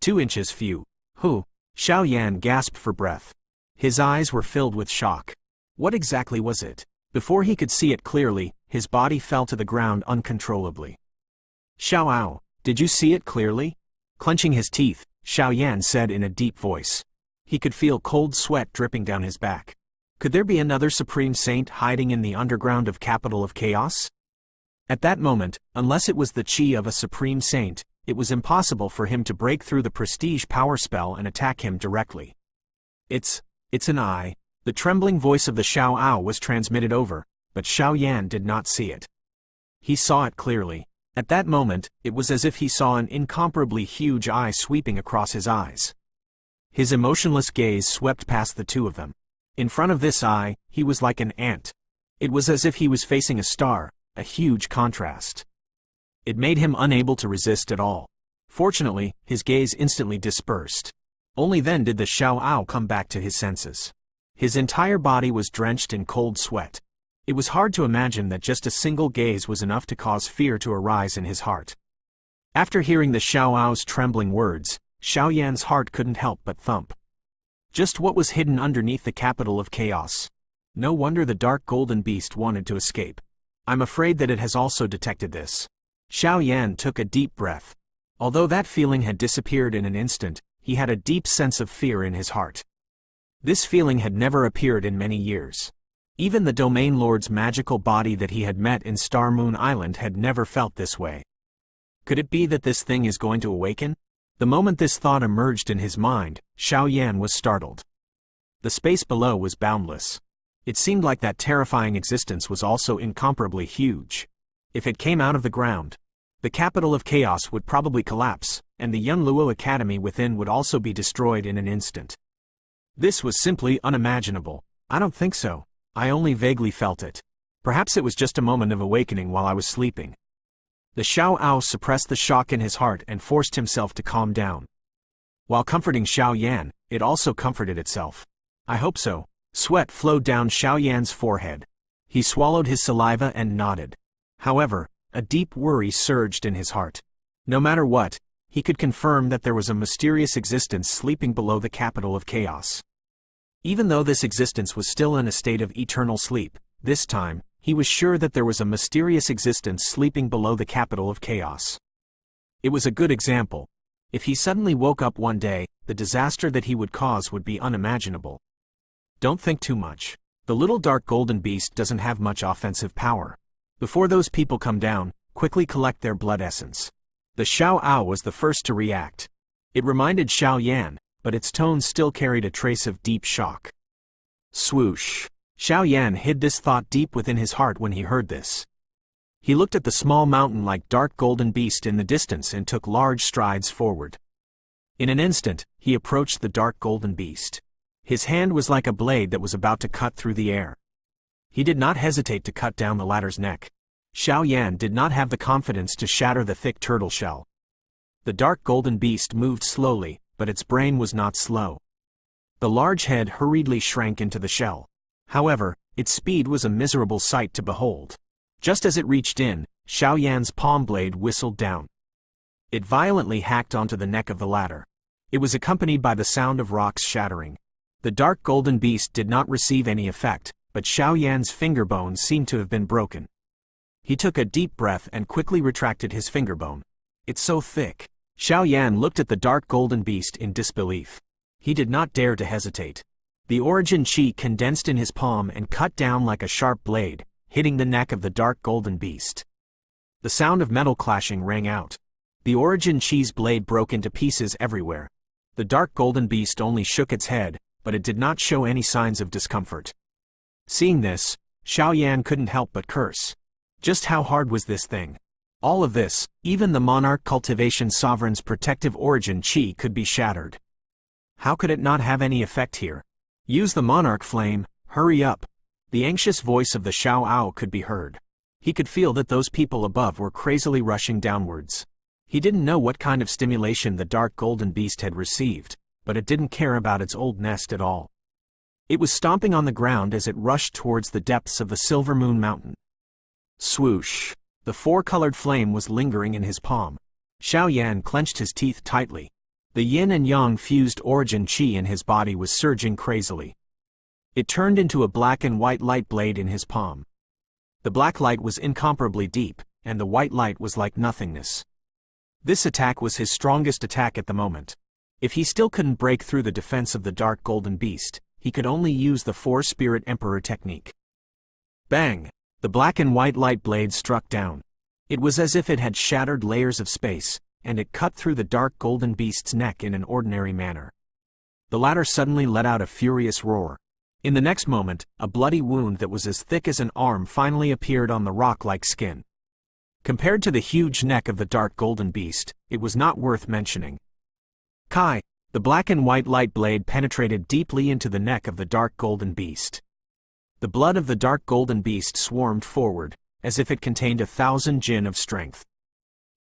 2 inches few. Who? Xiao Yan gasped for breath. His eyes were filled with shock. What exactly was it? Before he could see it clearly, his body fell to the ground uncontrollably. Xiao Ao, did you see it clearly? Clenching his teeth, Xiao Yan said in a deep voice. He could feel cold sweat dripping down his back. Could there be another Supreme Saint hiding in the underground of Capital of Chaos? At that moment, unless it was the chi of a Supreme Saint, it was impossible for him to break through the prestige power spell and attack him directly. It's an eye. The trembling voice of the Xiao Ao was transmitted over, but Xiao Yan did not see it. He saw it clearly. At that moment, it was as if he saw an incomparably huge eye sweeping across his eyes. His emotionless gaze swept past the two of them. In front of this eye, he was like an ant. It was as if he was facing a star, a huge contrast. It made him unable to resist at all. Fortunately, his gaze instantly dispersed. Only then did the Xiao Ao come back to his senses. His entire body was drenched in cold sweat. It was hard to imagine that just a single gaze was enough to cause fear to arise in his heart. After hearing the Xiao Ao's trembling words, Xiao Yan's heart couldn't help but thump. Just what was hidden underneath the Capital of Chaos? No wonder the dark golden beast wanted to escape. I'm afraid that it has also detected this. Xiao Yan took a deep breath. Although that feeling had disappeared in an instant, he had a deep sense of fear in his heart. This feeling had never appeared in many years. Even the Domain Lord's magical body that he had met in Star Moon Island had never felt this way. Could it be that this thing is going to awaken? The moment this thought emerged in his mind, Xiao Yan was startled. The space below was boundless. It seemed like that terrifying existence was also incomparably huge. If it came out of the ground, the Capital of Chaos would probably collapse, and the Yunluo Academy within would also be destroyed in an instant. This was simply unimaginable. I don't think so. I only vaguely felt it. Perhaps it was just a moment of awakening while I was sleeping. The Xiao Ao suppressed the shock in his heart and forced himself to calm down. While comforting Xiao Yan, it also comforted itself. I hope so. Sweat flowed down Xiao Yan's forehead. He swallowed his saliva and nodded. However, a deep worry surged in his heart. No matter what, he could confirm that there was a mysterious existence sleeping below the Capital of Chaos. Even though this existence was still in a state of eternal sleep, this time, he was sure that there was a mysterious existence sleeping below the Capital of Chaos. It was a good example. If he suddenly woke up one day, the disaster that he would cause would be unimaginable. Don't think too much. The little dark golden beast doesn't have much offensive power. Before those people come down, quickly collect their blood essence. The Xiao Ao was the first to react. It reminded Xiao Yan, but its tone still carried a trace of deep shock. Swoosh. Xiao Yan hid this thought deep within his heart when he heard this. He looked at the small mountain-like dark golden beast in the distance and took large strides forward. In an instant, he approached the dark golden beast. His hand was like a blade that was about to cut through the air. He did not hesitate to cut down the latter's neck. Xiao Yan did not have the confidence to shatter the thick turtle shell. The dark golden beast moved slowly, but its brain was not slow. The large head hurriedly shrank into the shell. However, its speed was a miserable sight to behold. Just as it reached in, Xiao Yan's palm blade whistled down. It violently hacked onto the neck of the latter. It was accompanied by the sound of rocks shattering. The dark golden beast did not receive any effect, but Xiao Yan's finger bone seemed to have been broken. He took a deep breath and quickly retracted his finger bone. It's so thick. Xiao Yan looked at the dark golden beast in disbelief. He did not dare to hesitate. The origin chi condensed in his palm and cut down like a sharp blade, hitting the neck of the dark golden beast. The sound of metal clashing rang out. The origin chi's blade broke into pieces everywhere. The dark golden beast only shook its head, but it did not show any signs of discomfort. Seeing this, Xiao Yan couldn't help but curse. Just how hard was this thing? All of this, even the monarch cultivation sovereign's protective origin chi could be shattered. How could it not have any effect here? Use the monarch flame, hurry up. The anxious voice of the Xiao Ao could be heard. He could feel that those people above were crazily rushing downwards. He didn't know what kind of stimulation the dark golden beast had received, but it didn't care about its old nest at all. It was stomping on the ground as it rushed towards the depths of the Silver Moon Mountain. Swoosh! The four-colored flame was lingering in his palm. Xiao Yan clenched his teeth tightly. The yin and yang fused origin chi in his body was surging crazily. It turned into a black and white light blade in his palm. The black light was incomparably deep, and the white light was like nothingness. This attack was his strongest attack at the moment. If he still couldn't break through the defense of the dark golden beast, he could only use the Four-Spirit Emperor technique. Bang! The black and white light blade struck down. It was as if it had shattered layers of space, and it cut through the dark golden beast's neck in an ordinary manner. The latter suddenly let out a furious roar. In the next moment, a bloody wound that was as thick as an arm finally appeared on the rock-like skin. Compared to the huge neck of the dark golden beast, it was not worth mentioning. Kai! The black and white light blade penetrated deeply into the neck of the dark golden beast. The blood of the dark golden beast swarmed forward, as if it contained 1,000 jin of strength.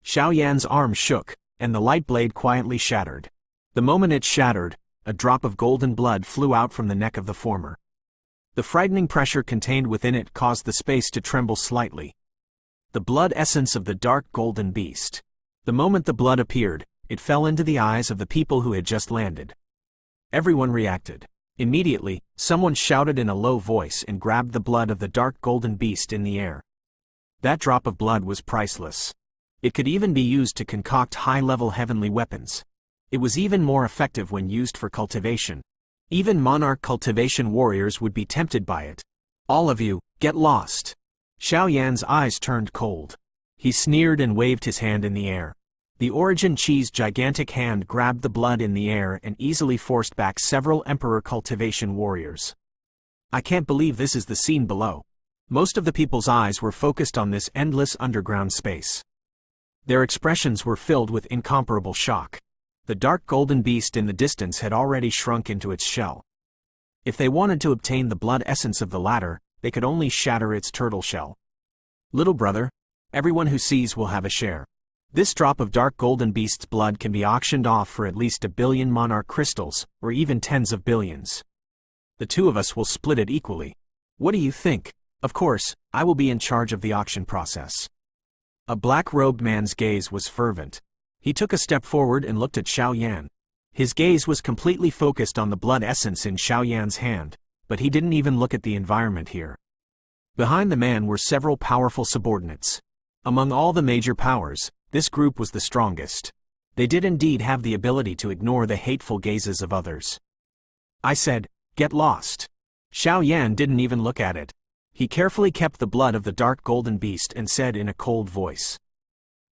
Xiao Yan's arm shook, and the light blade quietly shattered. The moment it shattered, a drop of golden blood flew out from the neck of the former. The frightening pressure contained within it caused the space to tremble slightly. The blood essence of the dark golden beast. The moment the blood appeared, it fell into the eyes of the people who had just landed. Everyone reacted. Immediately, someone shouted in a low voice and grabbed the blood of the dark golden beast in the air. That drop of blood was priceless. It could even be used to concoct high-level heavenly weapons. It was even more effective when used for cultivation. Even monarch cultivation warriors would be tempted by it. All of you, get lost. Xiao Yan's eyes turned cold. He sneered and waved his hand in the air. The origin chi's gigantic hand grabbed the blood in the air and easily forced back several emperor cultivation warriors. I can't believe this is the scene below. Most of the people's eyes were focused on this endless underground space. Their expressions were filled with incomparable shock. The dark golden beast in the distance had already shrunk into its shell. If they wanted to obtain the blood essence of the latter, they could only shatter its turtle shell. Little brother, everyone who sees will have a share. This drop of dark golden beast's blood can be auctioned off for at least 1 billion monarch crystals, or even tens of billions. The two of us will split it equally. What do you think? Of course, I will be in charge of the auction process. A black-robed man's gaze was fervent. He took a step forward and looked at Xiao Yan. His gaze was completely focused on the blood essence in Xiao Yan's hand, but he didn't even look at the environment here. Behind the man were several powerful subordinates. Among all the major powers, this group was the strongest. They did indeed have the ability to ignore the hateful gazes of others. I said, get lost. Xiao Yan didn't even look at it. He carefully kept the blood of the dark golden beast and said in a cold voice,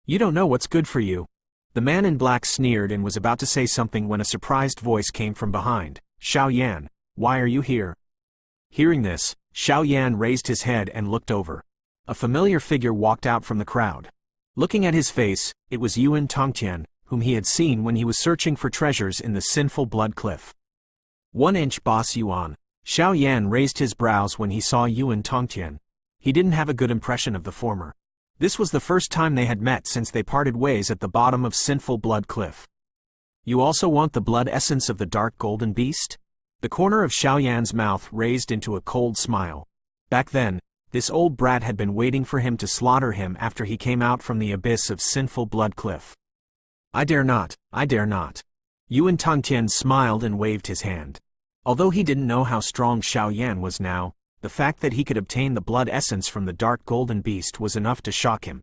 "You don't know what's good for you." The man in black sneered and was about to say something when a surprised voice came from behind. Xiao Yan, why are you here? Hearing this, Xiao Yan raised his head and looked over. A familiar figure walked out from the crowd. Looking at his face, it was Tongtian, whom he had seen when he was searching for treasures in the sinful blood cliff. 1-inch boss Yuan. Xiao Yan raised his brows when he saw Tongtian. He didn't have a good impression of the former. This was the first time they had met since they parted ways at the bottom of sinful blood cliff. You also want the blood essence of the dark golden beast? The corner of Xiao Yan's mouth raised into a cold smile. Back then, this old brat had been waiting for him to slaughter him after he came out from the abyss of sinful blood cliff. I dare not, I dare not. Tongtian smiled and waved his hand. Although he didn't know how strong Xiao Yan was now, the fact that he could obtain the blood essence from the dark golden beast was enough to shock him.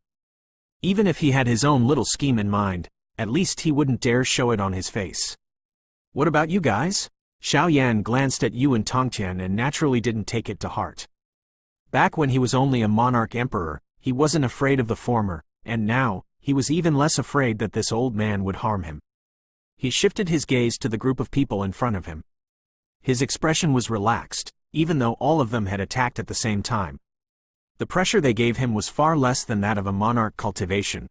Even if he had his own little scheme in mind, at least he wouldn't dare show it on his face. What about you guys? Xiao Yan glanced at Tongtian and naturally didn't take it to heart. Back when he was only a monarch emperor, he wasn't afraid of the former, and now, he was even less afraid that this old man would harm him. He shifted his gaze to the group of people in front of him. His expression was relaxed, even though all of them had attacked at the same time. The pressure they gave him was far less than that of a monarch cultivation.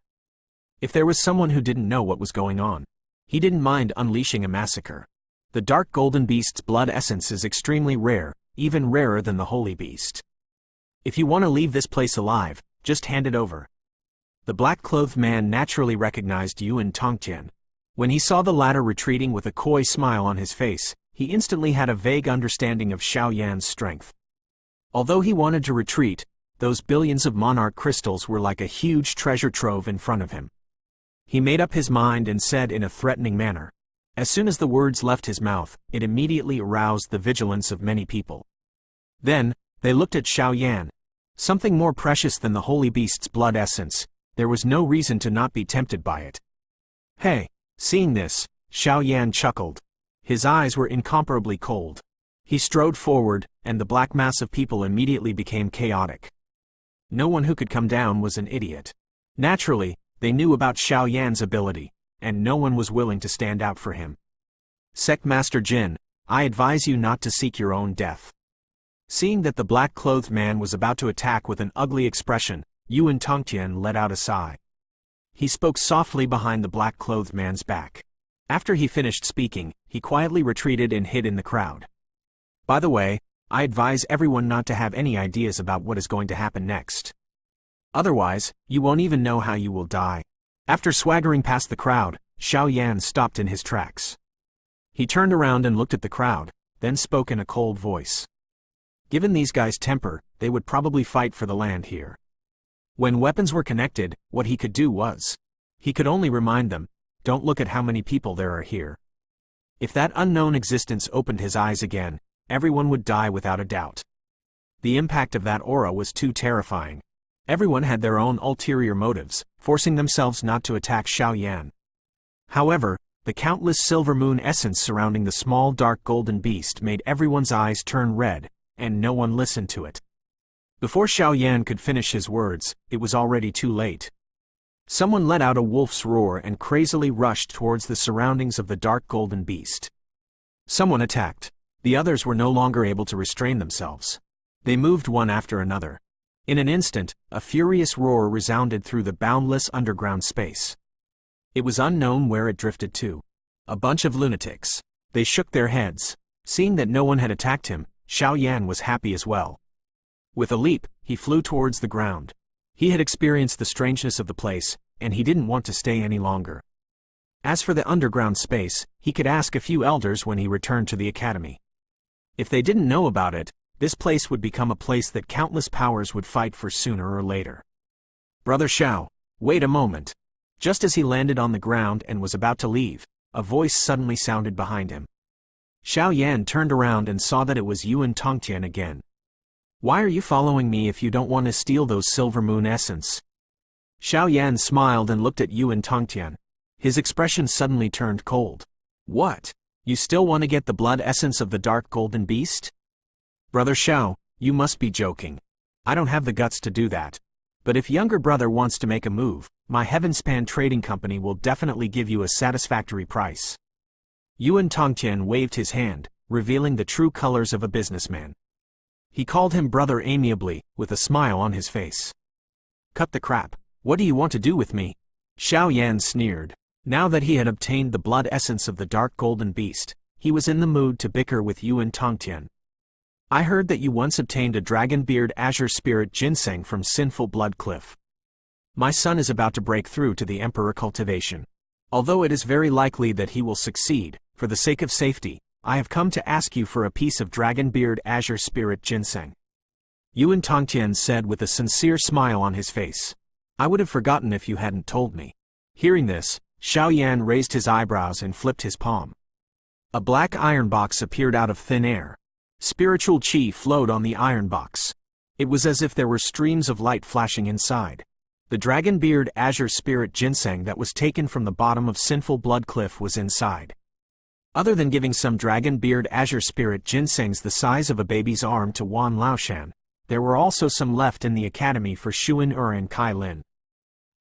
If there was someone who didn't know what was going on, he didn't mind unleashing a massacre. The dark golden beast's blood essence is extremely rare, even rarer than the holy beast. If you want to leave this place alive, just hand it over. The black-clothed man naturally recognized Tongtian. When he saw the latter retreating with a coy smile on his face, he instantly had a vague understanding of Xiao Yan's strength. Although he wanted to retreat, those billions of monarch crystals were like a huge treasure trove in front of him. He made up his mind and said in a threatening manner, As soon as the words left his mouth, it immediately aroused the vigilance of many people. Then, they looked at Xiao Yan. Something more precious than the holy beast's blood essence, there was no reason to not be tempted by it. Hey! Seeing this, Xiao Yan chuckled. His eyes were incomparably cold. He strode forward, and the black mass of people immediately became chaotic. No one who could come down was an idiot. Naturally, they knew about Xiao Yan's ability, and no one was willing to stand out for him. Sect Master Jin, I advise you not to seek your own death. Seeing that the black-clothed man was about to attack with an ugly expression, Yuan Tongtian let out a sigh. He spoke softly behind the black-clothed man's back. After he finished speaking, he quietly retreated and hid in the crowd. By the way, I advise everyone not to have any ideas about what is going to happen next. Otherwise, you won't even know how you will die. After swaggering past the crowd, Xiao Yan stopped in his tracks. He turned around and looked at the crowd, then spoke in a cold voice. Given these guys' temper, they would probably fight for the land here. When weapons were connected, what he could do was, he could only remind them, don't look at how many people there are here. If that unknown existence opened his eyes again, everyone would die without a doubt. The impact of that aura was too terrifying. Everyone had their own ulterior motives, forcing themselves not to attack Xiao Yan. However, the countless silver moon essence surrounding the small dark golden beast made everyone's eyes turn red, and no one listened to it. Before Xiao Yan could finish his words, it was already too late. Someone let out a wolf's roar and crazily rushed towards the surroundings of the dark golden beast. Someone attacked. The others were no longer able to restrain themselves. They moved one after another. In an instant, a furious roar resounded through the boundless underground space. It was unknown where it drifted to. A bunch of lunatics. They shook their heads. Seeing that no one had attacked him, Xiao Yan was happy as well. With a leap, he flew towards the ground. He had experienced the strangeness of the place, and he didn't want to stay any longer. As for the underground space, he could ask a few elders when he returned to the academy. If they didn't know about it, this place would become a place that countless powers would fight for sooner or later. Brother Xiao, wait a moment. Just as he landed on the ground and was about to leave, a voice suddenly sounded behind him. Xiao Yan turned around and saw that it was Yuan Tongtian again. Why are you following me if you don't want to steal those silver moon essence? Xiao Yan smiled and looked at Yuan Tongtian. His expression suddenly turned cold. What? You still want to get the blood essence of the dark golden beast? Brother Xiao, you must be joking. I don't have the guts to do that. But if younger brother wants to make a move, my Heavenspan Trading Company will definitely give you a satisfactory price. Yuan Tongtian waved his hand, revealing the true colors of a businessman. He called him brother amiably, with a smile on his face. Cut the crap. What do you want to do with me? Xiao Yan sneered. Now that he had obtained the blood essence of the dark golden beast, he was in the mood to bicker with Yuan Tongtian. I heard that you once obtained a dragon-beard azure spirit ginseng from Sinful Blood Cliff. My son is about to break through to the Emperor cultivation. Although it is very likely that he will succeed, for the sake of safety, I have come to ask you for a piece of dragon-beard azure spirit ginseng. Yuan Tongtian said with a sincere smile on his face. I would have forgotten if you hadn't told me. Hearing this, Xiao Yan raised his eyebrows and flipped his palm. A black iron box appeared out of thin air. Spiritual qi flowed on the iron box. It was as if there were streams of light flashing inside. The dragon-beard azure spirit ginseng that was taken from the bottom of Sinful Blood Cliff was inside. Other than giving some dragon-beard azure spirit ginsengs the size of a baby's arm to Wan Laoshan, there were also some left in the academy for Xuan and Kai Lin.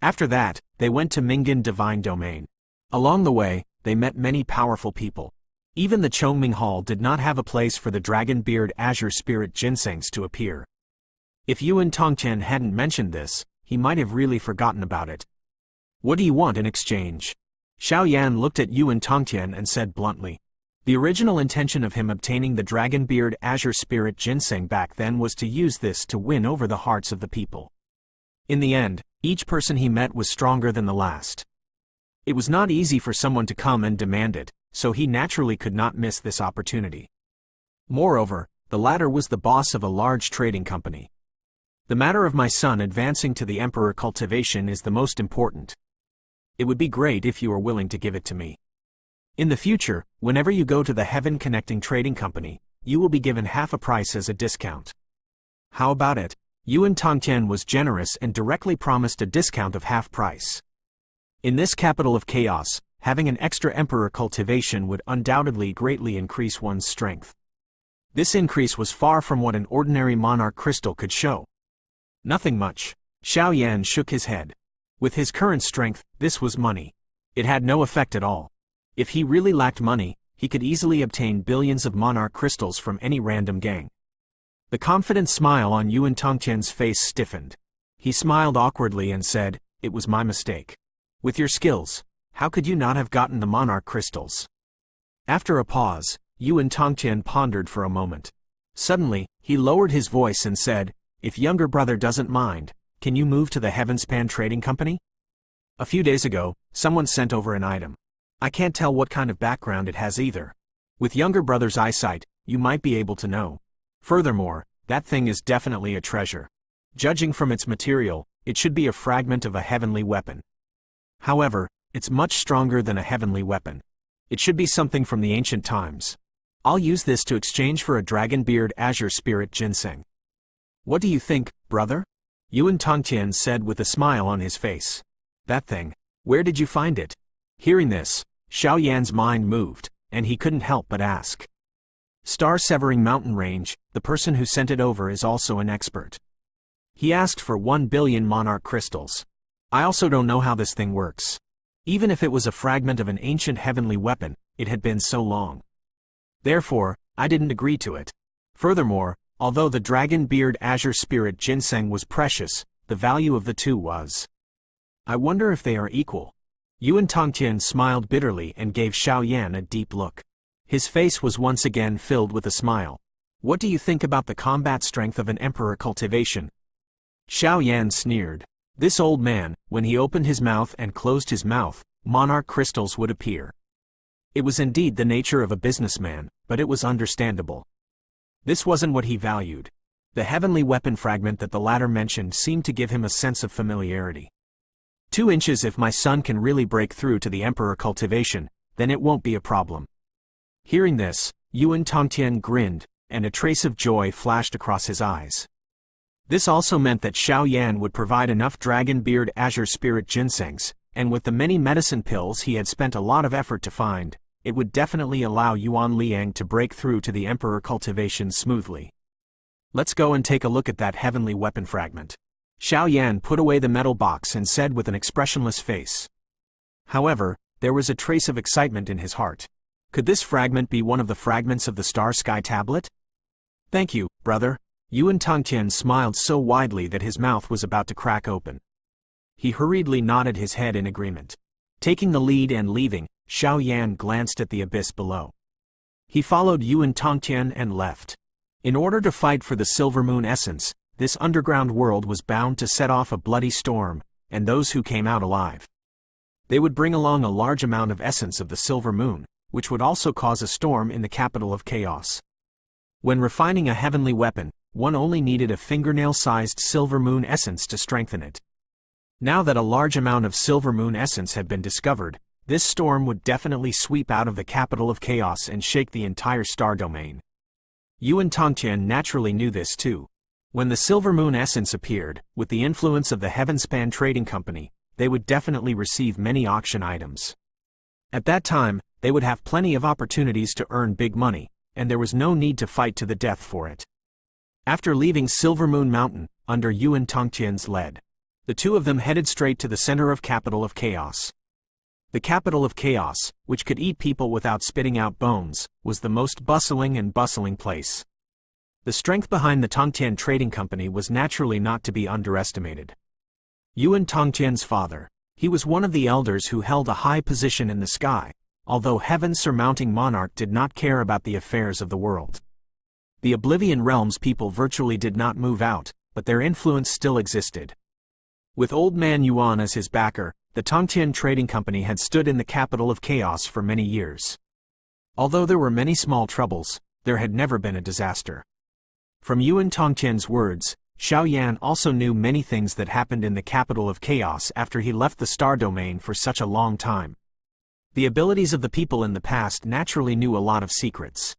After that, they went to Mingan Divine Domain. Along the way, they met many powerful people. Even the Chongming Hall did not have a place for the dragon-beard azure spirit ginsengs to appear. If Yuan Tongtian hadn't mentioned this, he might have really forgotten about it. What do you want in exchange? Xiao Yan looked at Yuan Tongtian and said bluntly. The original intention of him obtaining the dragon-beard azure spirit ginseng back then was to use this to win over the hearts of the people. In the end, each person he met was stronger than the last. It was not easy for someone to come and demand it, so he naturally could not miss this opportunity. Moreover, the latter was the boss of a large trading company. The matter of my son advancing to the Emperor cultivation is the most important. It would be great if you are willing to give it to me. In the future, whenever you go to the Heaven Connecting Trading Company, you will be given half a price as a discount. How about it? Yuan Tongtian was generous and directly promised a discount of half price. In this capital of chaos, having an extra emperor cultivation would undoubtedly greatly increase one's strength. This increase was far from what an ordinary monarch crystal could show. Nothing much. Xiao Yan shook his head. With his current strength, this was money. It had no effect at all. If he really lacked money, he could easily obtain billions of monarch crystals from any random gang. The confident smile on Yuan Tongtian's face stiffened. He smiled awkwardly and said, "It was my mistake. With your skills, how could you not have gotten the monarch crystals?" After a pause, Yuan Tongtian pondered for a moment. Suddenly, he lowered his voice and said, "If younger brother doesn't mind, can you move to the Heavenspan Trading Company? A few days ago, someone sent over an item. I can't tell what kind of background it has either. With younger brother's eyesight, you might be able to know. Furthermore, that thing is definitely a treasure. Judging from its material, it should be a fragment of a heavenly weapon. However, it's much stronger than a heavenly weapon. It should be something from the ancient times. I'll use this to exchange for a dragon beard azure spirit ginseng. What do you think, brother?" Yuan Tongtian said with a smile on his face. "That thing. Where did you find it?" Hearing this, Xiao Yan's mind moved, and he couldn't help but ask. Star-severing mountain range, the person who sent it over is also an expert. He asked for 1 billion monarch crystals. I also don't know how this thing works. Even if it was a fragment of an ancient heavenly weapon, it had been so long. Therefore, I didn't agree to it. Furthermore, although the dragon beard azure spirit ginseng was precious, the value of the two was. I wonder if they are equal. Yuan Tongtian smiled bitterly and gave Xiao Yan a deep look. His face was once again filled with a smile. What do you think about the combat strength of an emperor cultivation? Xiao Yan sneered. This old man, when he opened his mouth and closed his mouth, monarch crystals would appear. It was indeed the nature of a businessman, but it was understandable. This wasn't what he valued. The heavenly weapon fragment that the latter mentioned seemed to give him a sense of familiarity. 2 inches. If my son can really break through to the emperor cultivation, then it won't be a problem. Hearing this, Yuan Tongtian grinned, and a trace of joy flashed across his eyes. This also meant that Xiao Yan would provide enough dragon beard azure spirit ginsengs, and with the many medicine pills he had spent a lot of effort to find, it would definitely allow Yuan Liang to break through to the emperor cultivation smoothly. Let's go and take a look at that heavenly weapon fragment. Xiao Yan put away the metal box and said with an expressionless face. However, there was a trace of excitement in his heart. Could this fragment be one of the fragments of the Star Sky Tablet? Thank you, brother. Yuan Tongtian smiled so widely that his mouth was about to crack open. He hurriedly nodded his head in agreement. Taking the lead and leaving, Xiao Yan glanced at the abyss below. He followed Yuan Tongtian and left. In order to fight for the Silver Moon essence, this underground world was bound to set off a bloody storm, and those who came out alive. They would bring along a large amount of essence of the Silver Moon, which would also cause a storm in the capital of chaos. When refining a heavenly weapon, one only needed a fingernail-sized Silver Moon essence to strengthen it. Now that a large amount of Silver Moon essence had been discovered, this storm would definitely sweep out of the capital of chaos and shake the entire star domain. Yuan Tongtian naturally knew this too. When the Silver Moon essence appeared, with the influence of the Heavenspan Trading Company, they would definitely receive many auction items. At that time, they would have plenty of opportunities to earn big money, and there was no need to fight to the death for it. After leaving Silver Moon Mountain, under Yuan Tongtian's lead, the two of them headed straight to the center of capital of chaos. The capital of chaos, which could eat people without spitting out bones, was the most bustling place. The strength behind the Tongtian Trading Company was naturally not to be underestimated. Yuan Tongtian's father, he was one of the elders who held a high position in the sky, although heaven-surmounting monarch did not care about the affairs of the world. The Oblivion Realm's people virtually did not move out, but their influence still existed. With Old Man Yuan as his backer, the Tongtian Trading Company had stood in the capital of chaos for many years. Although there were many small troubles, there had never been a disaster. From Yuan Tongtian's words, Xiao Yan also knew many things that happened in the capital of chaos after he left the star domain for such a long time. The abilities of the people in the past naturally knew a lot of secrets.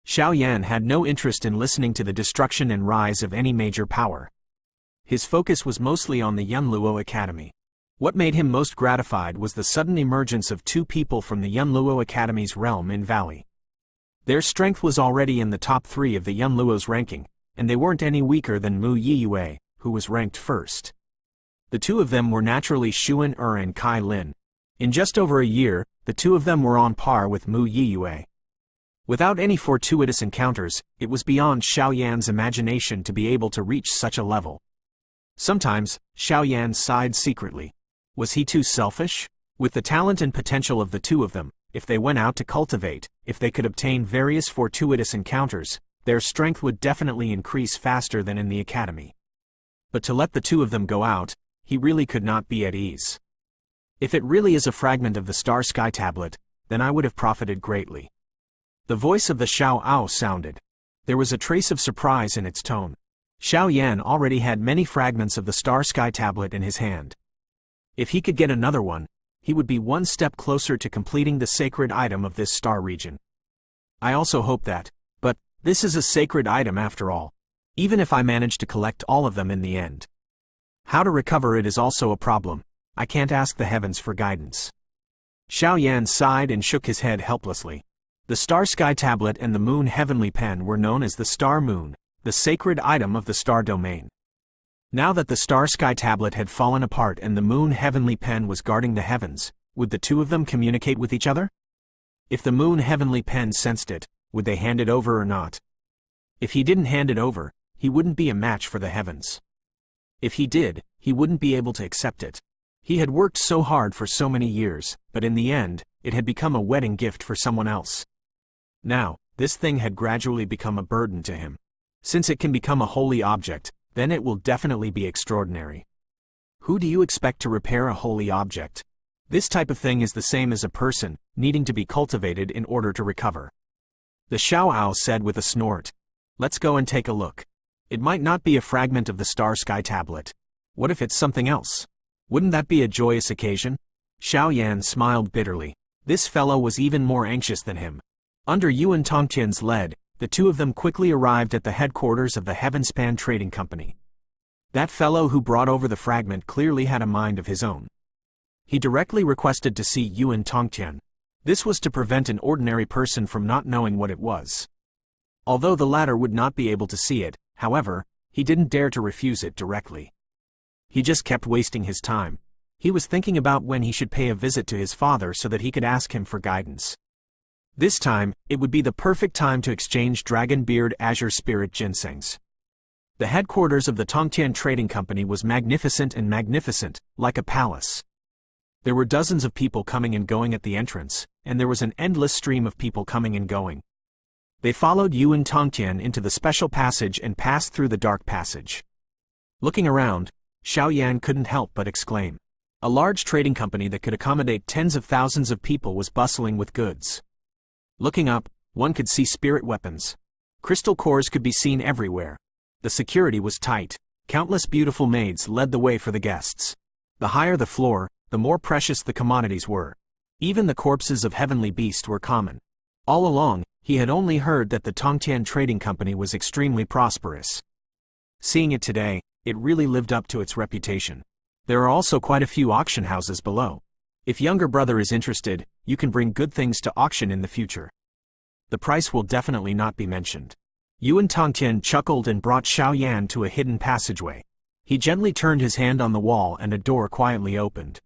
Xiao Yan had no interest in listening to the destruction and rise of any major power. His focus was mostly on the Yunluo Academy. What made him most gratified was the sudden emergence of 2 people from the Yunluo Academy's realm in Valley. Their strength was already in the top 3 of the Yunluo's ranking, and they weren't any weaker than Mu Yiyue, who was ranked first. The 2 of them were naturally Xuan and Kai Lin. In just over a year, the 2 of them were on par with Mu Yiyue. Without any fortuitous encounters, it was beyond Xiao Yan's imagination to be able to reach such a level. Sometimes, Xiao Yan sighed secretly. Was he too selfish? With the talent and potential of the 2 of them, if they went out to cultivate, if they could obtain various fortuitous encounters, their strength would definitely increase faster than in the academy. But to let the 2 of them go out, he really could not be at ease. If it really is a fragment of the Star Sky Tablet, then I would have profited greatly. The voice of the Xiao Ao sounded. There was a trace of surprise in its tone. Xiao Yan already had many fragments of the Star Sky Tablet in his hand. If he could get another one, he would be one step closer to completing the sacred item of this star region. I also hope that, but this is a sacred item after all. Even if I manage to collect all of them in the end. How to recover it is also a problem. I can't ask the heavens for guidance. Xiao Yan sighed and shook his head helplessly. The Star Sky Tablet and the Moon Heavenly Pen were known as the Star Moon, the sacred item of the Star Domain. Now that the Star Sky Tablet had fallen apart and the Moon Heavenly Pen was guarding the heavens, would the 2 of them communicate with each other? If the Moon Heavenly Pen sensed it, would they hand it over or not? If he didn't hand it over, he wouldn't be a match for the heavens. If he did, he wouldn't be able to accept it. He had worked so hard for so many years, but in the end, it had become a wedding gift for someone else. Now, this thing had gradually become a burden to him. Since it can become a holy object, then it will definitely be extraordinary. Who do you expect to repair a holy object? This type of thing is the same as a person, needing to be cultivated in order to recover. The Xiao Ao said with a snort. Let's go and take a look. It might not be a fragment of the Star Sky Tablet. What if it's something else? Wouldn't that be a joyous occasion? Xiao Yan smiled bitterly. This fellow was even more anxious than him. Under Yuan Tongtian's lead, the 2 of them quickly arrived at the headquarters of the Heavenspan Trading Company. That fellow who brought over the fragment clearly had a mind of his own. He directly requested to see Yuan Tongtian. This was to prevent an ordinary person from not knowing what it was. Although the latter would not be able to see it, however, he didn't dare to refuse it directly. He just kept wasting his time. He was thinking about when he should pay a visit to his father so that he could ask him for guidance. This time, it would be the perfect time to exchange Dragon Beard Azure Spirit Ginsengs. The headquarters of the Tongtian Trading Company was magnificent, like a palace. There were dozens of people coming and going at the entrance, and there was an endless stream of people coming and going. They followed Yuan Tongtian into the special passage and passed through the dark passage. Looking around, Xiao Yan couldn't help but exclaim. A large trading company that could accommodate tens of thousands of people was bustling with goods. Looking up, one could see spirit weapons. Crystal cores could be seen everywhere. The security was tight. Countless beautiful maids led the way for the guests. The higher the floor, the more precious the commodities were. Even the corpses of heavenly beasts were common. All along, he had only heard that the Tongtian Trading Company was extremely prosperous. Seeing it today, it really lived up to its reputation. There are also quite a few auction houses below. If younger brother is interested, you can bring good things to auction in the future. The price will definitely not be mentioned. Yuan Tongtian chuckled and brought Xiao Yan to a hidden passageway. He gently turned his hand on the wall and a door quietly opened.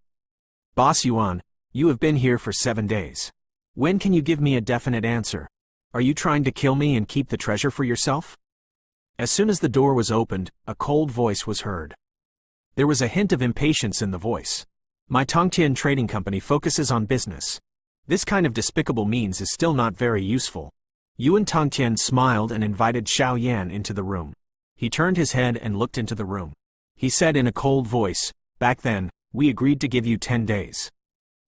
Boss Yuan, you have been here for 7 days. When can you give me a definite answer? Are you trying to kill me and keep the treasure for yourself? As soon as the door was opened, a cold voice was heard. There was a hint of impatience in the voice. My Tongtian Trading Company focuses on business. This kind of despicable means is still not very useful. Yuan Tongtian smiled and invited Xiao Yan into the room. He turned his head and looked into the room. He said in a cold voice, "Back then, we agreed to give you 10 days.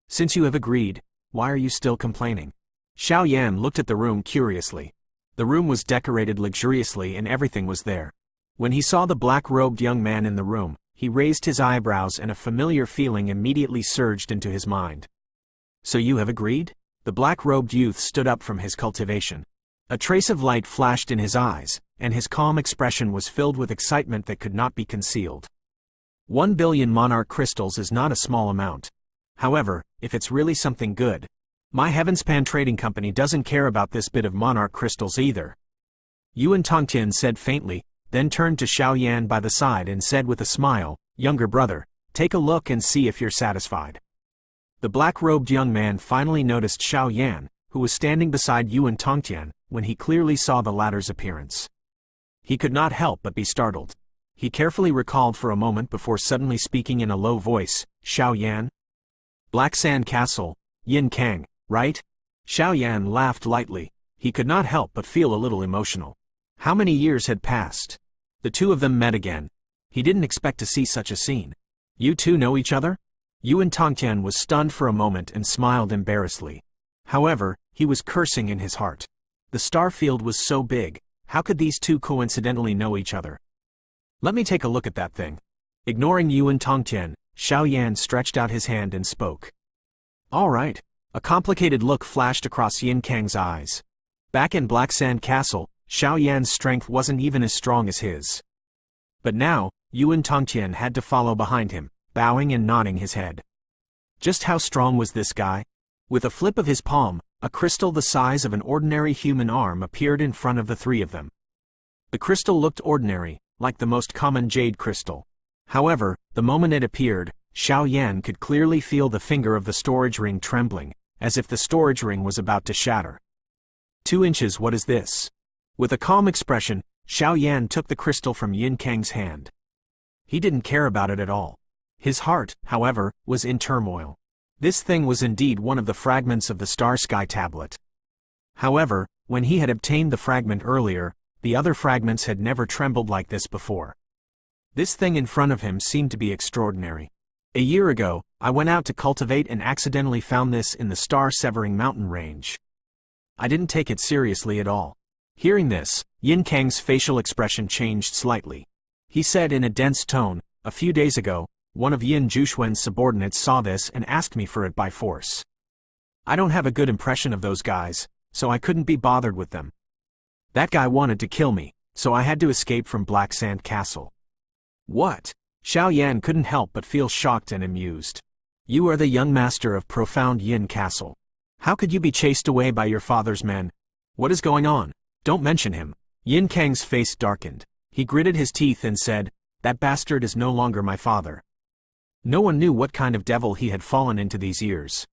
Since you have agreed, why are you still complaining?" Xiao Yan looked at the room curiously. The room was decorated luxuriously and everything was there. When he saw the black-robed young man in the room, he raised his eyebrows and a familiar feeling immediately surged into his mind. So you have agreed? The black-robed youth stood up from his cultivation. A trace of light flashed in his eyes, and his calm expression was filled with excitement that could not be concealed. 1 billion monarch crystals is not a small amount. However, if it's really something good, my Heavenspan Trading Company doesn't care about this bit of monarch crystals either. Yuan Tongtian said faintly, then turned to Xiao Yan by the side and said with a smile, "Younger brother, take a look and see if you're satisfied." The black-robed young man finally noticed Xiao Yan, who was standing beside Yuan Tongtian, when he clearly saw the latter's appearance. He could not help but be startled. He carefully recalled for a moment before suddenly speaking in a low voice, "Xiao Yan? Black Sand Castle, Yin Kang, right?" Xiao Yan laughed lightly. He could not help but feel a little emotional. How many years had passed? The two of them met again. He didn't expect to see such a scene. You two know each other? Yuan Tongtian was stunned for a moment and smiled embarrassedly. However, he was cursing in his heart. The star field was so big, how could these two coincidentally know each other? Let me take a look at that thing. Ignoring Yuan Tongtian, Xiao Yan stretched out his hand and spoke. All right. A complicated look flashed across Yin Kang's eyes. Back in Black Sand Castle, Xiao Yan's strength wasn't even as strong as his. But now, Yuan Tongtian had to follow behind him, bowing and nodding his head. Just how strong was this guy? With a flip of his palm, a crystal the size of an ordinary human arm appeared in front of the three of them. The crystal looked ordinary, like the most common jade crystal. However, the moment it appeared, Xiao Yan could clearly feel the finger of the storage ring trembling, as if the storage ring was about to shatter. 2 inches, what is this? With a calm expression, Xiao Yan took the crystal from Yin Kang's hand. He didn't care about it at all. His heart, however, was in turmoil. This thing was indeed one of the fragments of the Star Sky Tablet. However, when he had obtained the fragment earlier, the other fragments had never trembled like this before. This thing in front of him seemed to be extraordinary. A year ago, I went out to cultivate and accidentally found this in the star-severing mountain range. I didn't take it seriously at all. Hearing this, Yin Kang's facial expression changed slightly. He said in a dense tone, "A few days ago, one of Yin Jushuan's subordinates saw this and asked me for it by force. I don't have a good impression of those guys, so I couldn't be bothered with them. That guy wanted to kill me, so I had to escape from Black Sand Castle." What? Xiao Yan couldn't help but feel shocked and amused. You are the young master of Profound Yin Castle. How could you be chased away by your father's men? What is going on? Don't mention him. Yin Kang's face darkened. He gritted his teeth and said, "That bastard is no longer my father." No one knew what kind of devil he had fallen into these years.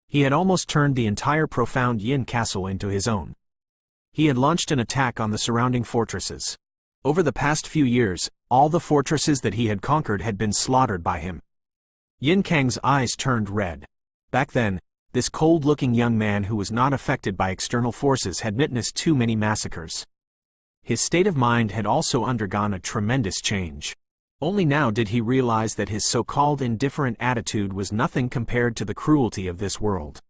He had almost turned the entire Profound Yin Castle into his own. He had launched an attack on the surrounding fortresses. Over the past few years, all the fortresses that he had conquered had been slaughtered by him. Yin Kang's eyes turned red. Back then, this cold-looking young man who was not affected by external forces had witnessed too many massacres. His state of mind had also undergone a tremendous change. Only now did he realize that his so-called indifferent attitude was nothing compared to the cruelty of this world.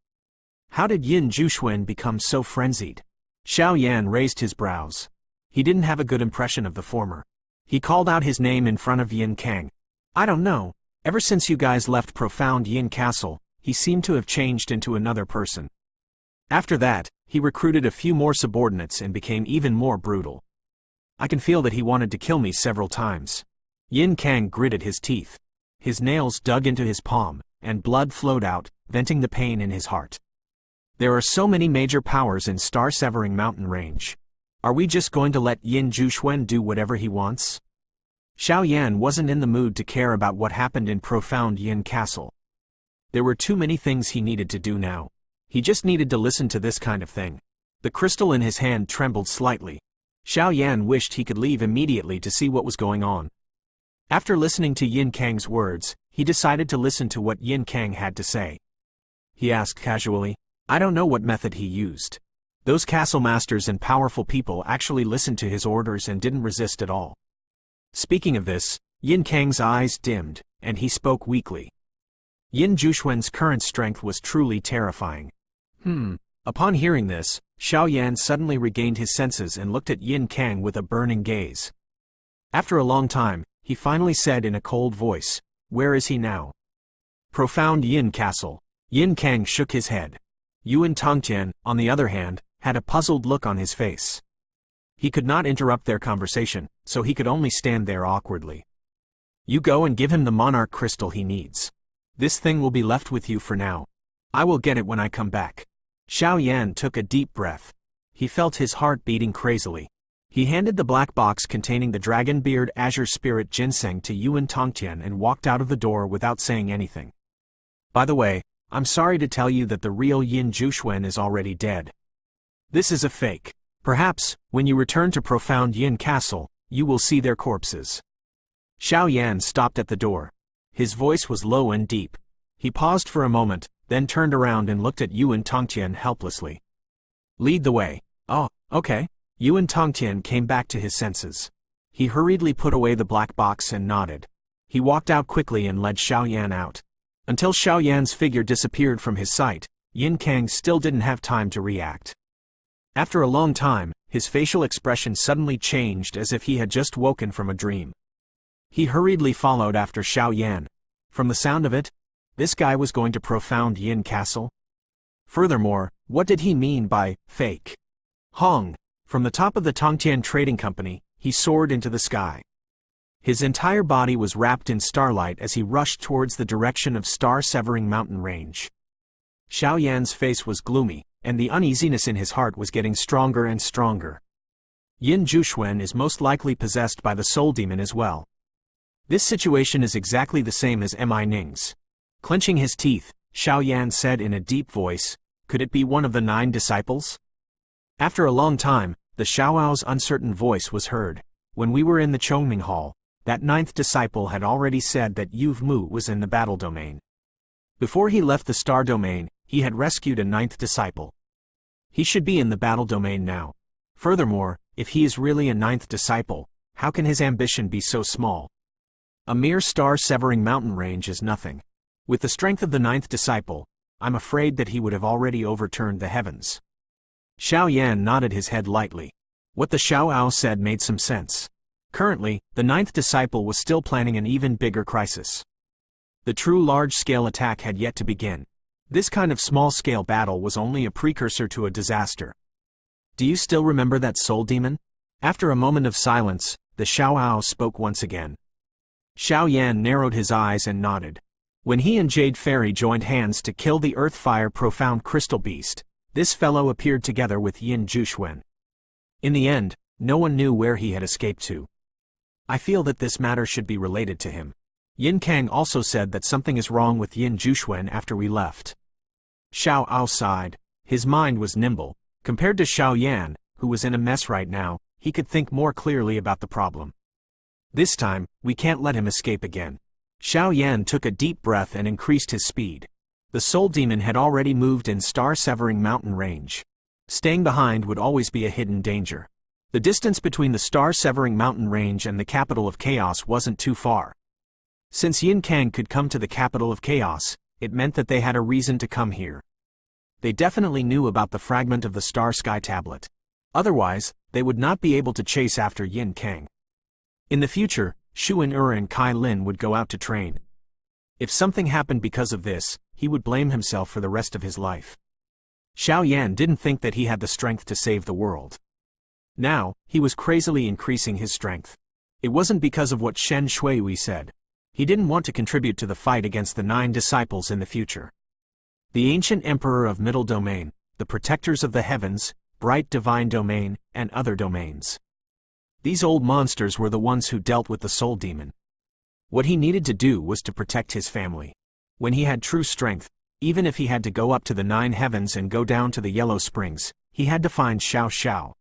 How did Yin Jushuan become so frenzied? Xiao Yan raised his brows. He didn't have a good impression of the former. He called out his name in front of Yin Kang. I don't know. Ever since you guys left Profound Yin Castle, he seemed to have changed into another person. After that, he recruited a few more subordinates and became even more brutal. I can feel that he wanted to kill me several times. Yin Kang gritted his teeth. His nails dug into his palm, and blood flowed out, venting the pain in his heart. There are so many major powers in Star-Severing Mountain Range. Are we just going to let Yin Jushuan do whatever he wants? Xiao Yan wasn't in the mood to care about what happened in Profound Yin Castle. There were too many things he needed to do now. He just needed to listen to this kind of thing. The crystal in his hand trembled slightly. Xiao Yan wished he could leave immediately to see what was going on. After listening to Yin Kang's words, he decided to listen to what Yin Kang had to say. He asked casually, I don't know what method he used. Those castle masters and powerful people actually listened to his orders and didn't resist at all. Speaking of this, Yin Kang's eyes dimmed, and he spoke weakly. Yin Jushuan's current strength was truly terrifying. Upon hearing this, Xiao Yan suddenly regained his senses and looked at Yin Kang with a burning gaze. After a long time, he finally said in a cold voice, Where is he now? Profound Yin Castle. Yin Kang shook his head. Yuan Tongtian, on the other hand, had a puzzled look on his face. He could not interrupt their conversation, so he could only stand there awkwardly. You go and give him the monarch crystal he needs. This thing will be left with you for now. I will get it when I come back. Xiao Yan took a deep breath. He felt his heart beating crazily. He handed the black box containing the Dragonbeard Azure Spirit Ginseng to Yuan Tongtian and walked out of the door without saying anything. By the way, I'm sorry to tell you that the real Yin Juxuan is already dead. This is a fake. Perhaps, when you return to Profound Yin Castle, you will see their corpses. Xiao Yan stopped at the door. His voice was low and deep. He paused for a moment, then turned around and looked at Yuan Tongtian helplessly. Lead the way. Oh, okay. Yuan Tongtian came back to his senses. He hurriedly put away the black box and nodded. He walked out quickly and led Xiao Yan out. Until Xiao Yan's figure disappeared from his sight, Yin Kang still didn't have time to react. After a long time, his facial expression suddenly changed as if he had just woken from a dream. He hurriedly followed after Xiao Yan. From the sound of it, this guy was going to Profound Yin Castle? Furthermore, what did he mean by fake? Hong. From the top of the Tongtian Trading Company, he soared into the sky. His entire body was wrapped in starlight as he rushed towards the direction of star-severing mountain range. Xiao Yan's face was gloomy, and the uneasiness in his heart was getting stronger and stronger. Yin Juxuan is most likely possessed by the soul demon as well. This situation is exactly the same as Mi Ning's. Clenching his teeth, Xiao Yan said in a deep voice, "Could it be one of the 9 disciples?" After a long time, the Xiaoao's uncertain voice was heard. When we were in the Chongming Hall, that 9th disciple had already said that Yu Mu was in the battle domain. Before he left the star domain, he had rescued a 9th disciple. He should be in the battle domain now. Furthermore, if he is really a 9th disciple, how can his ambition be so small? A mere star-severing mountain range is nothing. With the strength of the 9th disciple, I'm afraid that he would have already overturned the heavens. Xiao Yan nodded his head lightly. What the Xiaoao said made some sense. Currently, the 9th disciple was still planning an even bigger crisis. The true large-scale attack had yet to begin. This kind of small-scale battle was only a precursor to a disaster. Do you still remember that soul demon? After a moment of silence, the Xiaoao spoke once again. Xiao Yan narrowed his eyes and nodded. When he and Jade Fairy joined hands to kill the Earthfire Profound Crystal Beast, this fellow appeared together with Yin Juxuan. In the end, no one knew where he had escaped to. I feel that this matter should be related to him. Yin Kang also said that something is wrong with Yin Juxuan after we left. Xiao Ao sighed. His mind was nimble. Compared to Xiao Yan, who was in a mess right now, he could think more clearly about the problem. This time, we can't let him escape again. Xiao Yan took a deep breath and increased his speed. The soul demon had already moved in star-severing mountain range. Staying behind would always be a hidden danger. The distance between the star-severing mountain range and the capital of chaos wasn't too far. Since Yin Kang could come to the capital of chaos, it meant that they had a reason to come here. They definitely knew about the fragment of the Star Sky Tablet. Otherwise, they would not be able to chase after Yin Kang. In the future, Shu En-er and Kai Lin would go out to train. If something happened because of this, he would blame himself for the rest of his life. Xiao Yan didn't think that he had the strength to save the world. Now, he was crazily increasing his strength. It wasn't because of what Shen Shuihui said. He didn't want to contribute to the fight against the 9 disciples in the future. The ancient emperor of Middle Domain, the protectors of the heavens, Bright Divine Domain, and other domains. These old monsters were the ones who dealt with the soul demon. What he needed to do was to protect his family. When he had true strength, even if he had to go up to the 9 heavens and go down to the Yellow Springs, he had to find Xiao Xiao.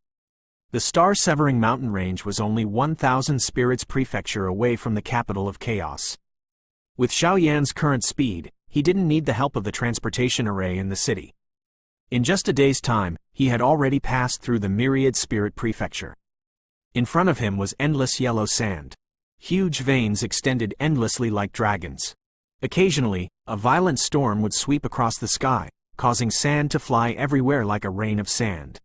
The star-severing mountain range was only 1,000 spirits prefecture away from the capital of chaos. With Xiao Yan's current speed, he didn't need the help of the transportation array in the city. In just a day's time, he had already passed through the myriad spirit prefecture. In front of him was endless yellow sand. Huge veins extended endlessly like dragons. Occasionally, a violent storm would sweep across the sky, causing sand to fly everywhere like a rain of sand.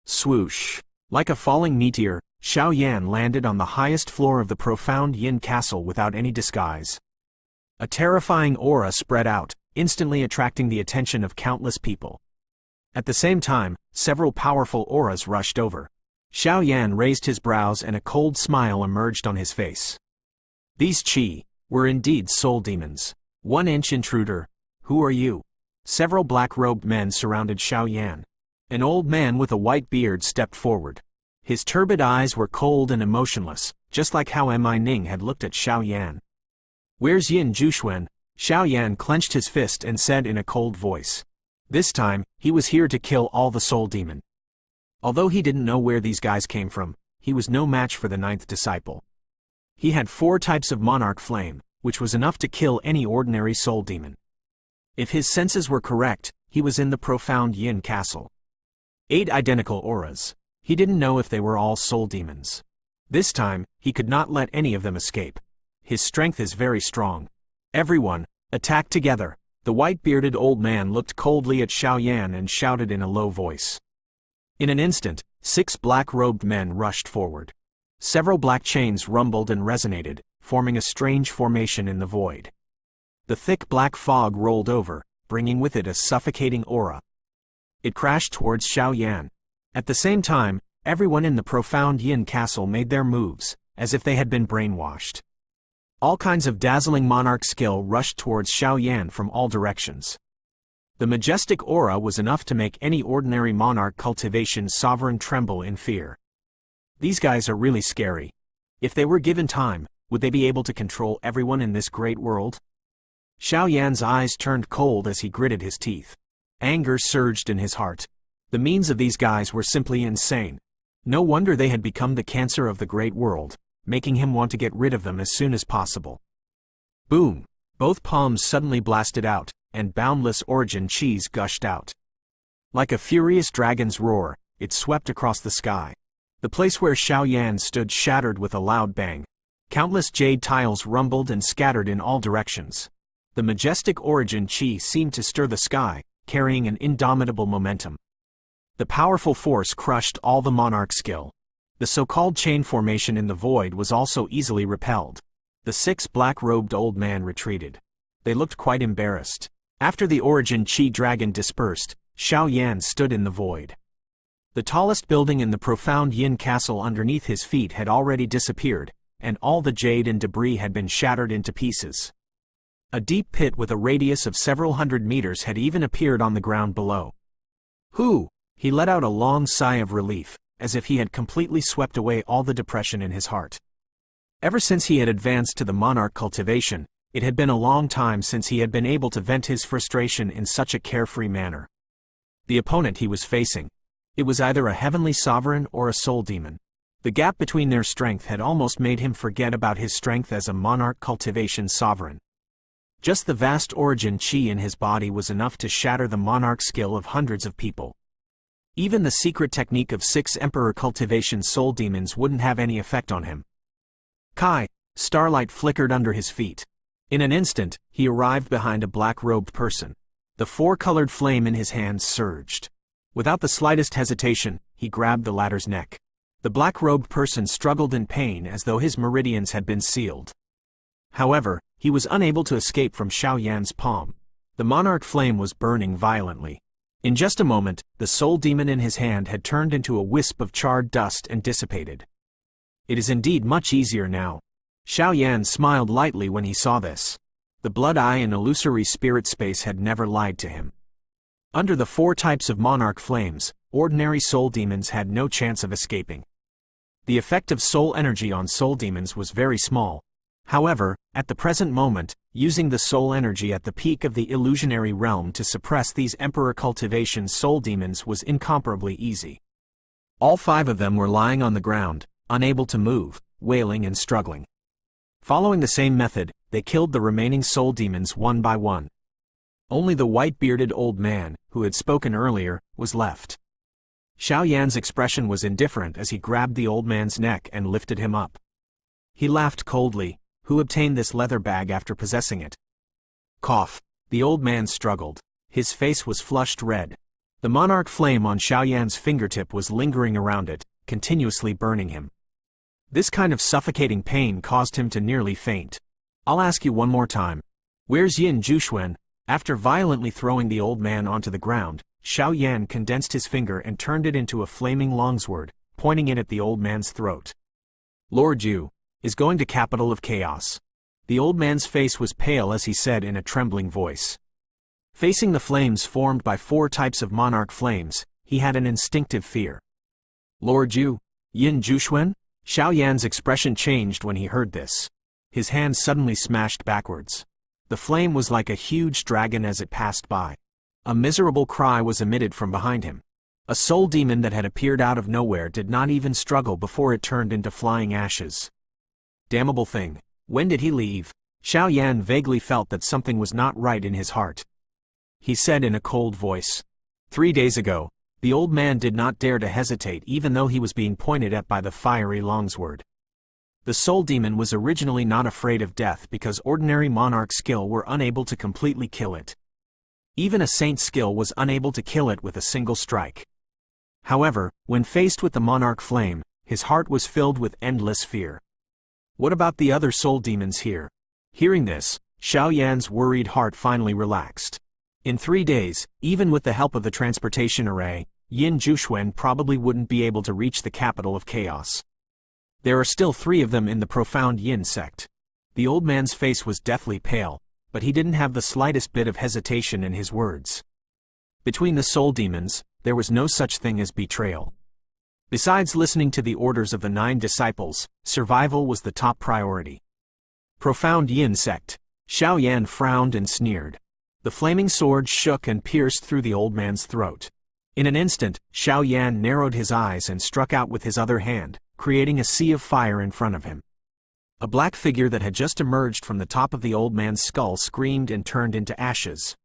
Swoosh! Like a falling meteor, Xiao Yan landed on the highest floor of the Profound Yin Castle without any disguise. A terrifying aura spread out, instantly attracting the attention of countless people. At the same time, several powerful auras rushed over. Xiao Yan raised his brows and a cold smile emerged on his face. These Qi were indeed soul demons. 1-inch intruder. Who are you? Several black-robed men surrounded Xiao Yan. An old man with a white beard stepped forward. His turbid eyes were cold and emotionless, just like how Mi Ning had looked at Xiao Yan. Where's Yin Juxuan? Xiao Yan clenched his fist and said in a cold voice. This time, he was here to kill all the soul demon. Although he didn't know where these guys came from, he was no match for the 9th disciple. He had 4 types of monarch flame, which was enough to kill any ordinary soul demon. If his senses were correct, he was in the profound Yin castle. 8 identical auras. He didn't know if they were all soul demons. This time, he could not let any of them escape. His strength is very strong. Everyone, attack together. The white-bearded old man looked coldly at Xiao Yan and shouted in a low voice. In an instant, 6 black-robed men rushed forward. Several black chains rumbled and resonated, forming a strange formation in the void. The thick black fog rolled over, bringing with it a suffocating aura. It crashed towards Xiao Yan. At the same time, everyone in the profound Yin castle made their moves, as if they had been brainwashed. All kinds of dazzling monarch skill rushed towards Xiao Yan from all directions. The majestic aura was enough to make any ordinary monarch cultivation sovereign tremble in fear. These guys are really scary. If they were given time, would they be able to control everyone in this great world? Xiao Yan's eyes turned cold as he gritted his teeth. Anger surged in his heart. The means of these guys were simply insane. No wonder they had become the cancer of the great world, making him want to get rid of them as soon as possible. Boom! Both palms suddenly blasted out, and boundless origin Qis gushed out. Like a furious dragon's roar, it swept across the sky. The place where Xiao Yan stood shattered with a loud bang. Countless jade tiles rumbled and scattered in all directions. The majestic origin Qi seemed to stir the sky, carrying an indomitable momentum. The powerful force crushed all the monarch skill. The so-called chain formation in the void was also easily repelled. The 6 black-robed old men retreated. They looked quite embarrassed. After the origin Qi dragon dispersed, Xiao Yan stood in the void. The tallest building in the profound Yin castle underneath his feet had already disappeared, and all the jade and debris had been shattered into pieces. A deep pit with a radius of several hundred meters had even appeared on the ground below. Whew! He let out a long sigh of relief, as if he had completely swept away all the depression in his heart. Ever since he had advanced to the monarch cultivation, it had been a long time since he had been able to vent his frustration in such a carefree manner. The opponent he was facing. It was either a heavenly sovereign or a soul demon. The gap between their strength had almost made him forget about his strength as a monarch cultivation sovereign. Just the vast origin Qi in his body was enough to shatter the monarch skill of hundreds of people. Even the secret technique of 6 emperor cultivation soul demons wouldn't have any effect on him. Kai! Starlight flickered under his feet. In an instant, he arrived behind a black-robed person. The 4-colored flame in his hands surged. Without the slightest hesitation, he grabbed the latter's neck. The black-robed person struggled in pain as though his meridians had been sealed. However, he was unable to escape from Xiao Yan's palm. The monarch flame was burning violently. In just a moment, the soul demon in his hand had turned into a wisp of charred dust and dissipated. It is indeed much easier now. Xiao Yan smiled lightly when he saw this. The blood eye and illusory spirit space had never lied to him. Under the 4 types of monarch flames, ordinary soul demons had no chance of escaping. The effect of soul energy on soul demons was very small. However, at the present moment, using the soul energy at the peak of the illusionary realm to suppress these emperor cultivation soul demons was incomparably easy. All 5 of them were lying on the ground, unable to move, wailing and struggling. Following the same method, they killed the remaining soul demons one by one. Only the white-bearded old man, who had spoken earlier, was left. Xiao Yan's expression was indifferent as he grabbed the old man's neck and lifted him up. He laughed coldly. Who obtained this leather bag after possessing it? Cough. The old man struggled. His face was flushed red. The monarch flame on Xiao Yan's fingertip was lingering around it, continuously burning him. This kind of suffocating pain caused him to nearly faint. I'll ask you one more time. Where's Yin Juxuan? After violently throwing the old man onto the ground, Xiao Yan condensed his finger and turned it into a flaming longsword, pointing it at the old man's throat. Lord Yu is going to capital of chaos. The old man's face was pale as he said in a trembling voice. Facing the flames formed by 4 types of monarch flames, he had an instinctive fear. Lord Yu, Yin Juxuan? Xiao Yan's expression changed when he heard this. His hand suddenly smashed backwards. The flame was like a huge dragon as it passed by. A miserable cry was emitted from behind him. A soul demon that had appeared out of nowhere did not even struggle before it turned into flying ashes. Damnable thing, when did he leave? Xiao Yan vaguely felt that something was not right in his heart. He said in a cold voice. 3 days ago. The old man did not dare to hesitate even though he was being pointed at by the fiery longsword. The soul demon was originally not afraid of death because ordinary monarch skill were unable to completely kill it. Even a saint's skill was unable to kill it with a single strike. However, when faced with the monarch flame, his heart was filled with endless fear. What about the other soul demons here? Hearing this, Xiao Yan's worried heart finally relaxed. In 3 days, even with the help of the transportation array, Yin Juxuan probably wouldn't be able to reach the capital of chaos. There are still 3 of them in the profound Yin sect. The old man's face was deathly pale, but he didn't have the slightest bit of hesitation in his words. Between the soul demons, there was no such thing as betrayal. Besides listening to the orders of the 9 disciples, survival was the top priority. Profound Yin sect. Xiao Yan frowned and sneered. The flaming sword shook and pierced through the old man's throat. In an instant, Xiao Yan narrowed his eyes and struck out with his other hand, creating a sea of fire in front of him. A black figure that had just emerged from the top of the old man's skull screamed and turned into ashes.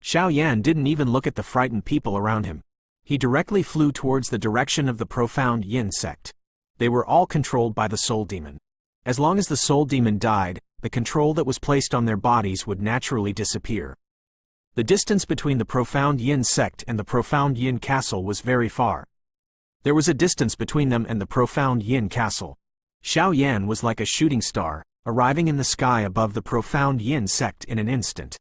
Xiao Yan didn't even look at the frightened people around him. He directly flew towards the direction of the profound Yin sect. They were all controlled by the soul demon. As long as the soul demon died, the control that was placed on their bodies would naturally disappear. The distance between the profound Yin sect and the profound Yin castle was very far. There was a distance between them and the profound Yin castle. Xiao Yan was like a shooting star, arriving in the sky above the profound Yin sect in an instant.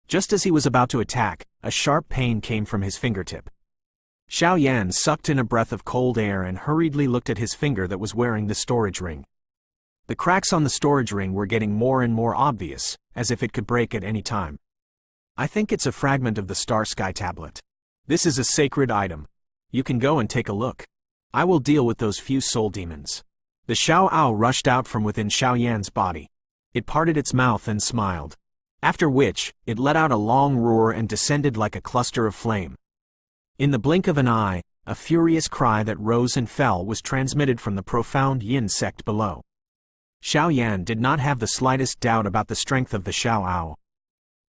Just as he was about to attack, a sharp pain came from his fingertip. Xiao Yan sucked in a breath of cold air and hurriedly looked at his finger that was wearing the storage ring. The cracks on the storage ring were getting more and more obvious, as if it could break at any time. I think it's a fragment of the Star Sky tablet. This is a sacred item. You can go and take a look. I will deal with those few soul demons. The Xiao Ao rushed out from within Xiao Yan's body. It parted its mouth and smiled. After which, it let out a long roar and descended like a cluster of flame. In the blink of an eye, a furious cry that rose and fell was transmitted from the profound Yin sect below. Xiao Yan did not have the slightest doubt about the strength of the Xiao Ao.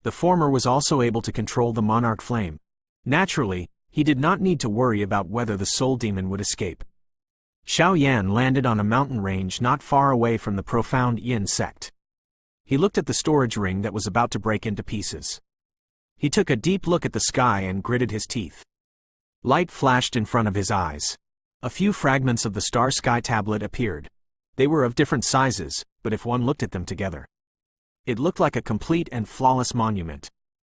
The former was also able to control the monarch flame. Naturally, he did not need to worry about whether the soul demon would escape. Xiao Yan landed on a mountain range not far away from the profound Yin sect. He looked at the storage ring that was about to break into pieces. He took a deep look at the sky and gritted his teeth. Light flashed in front of his eyes. A few fragments of the Star Sky tablet appeared. They were of different sizes, but if one looked at them together, it looked like a complete and flawless monument.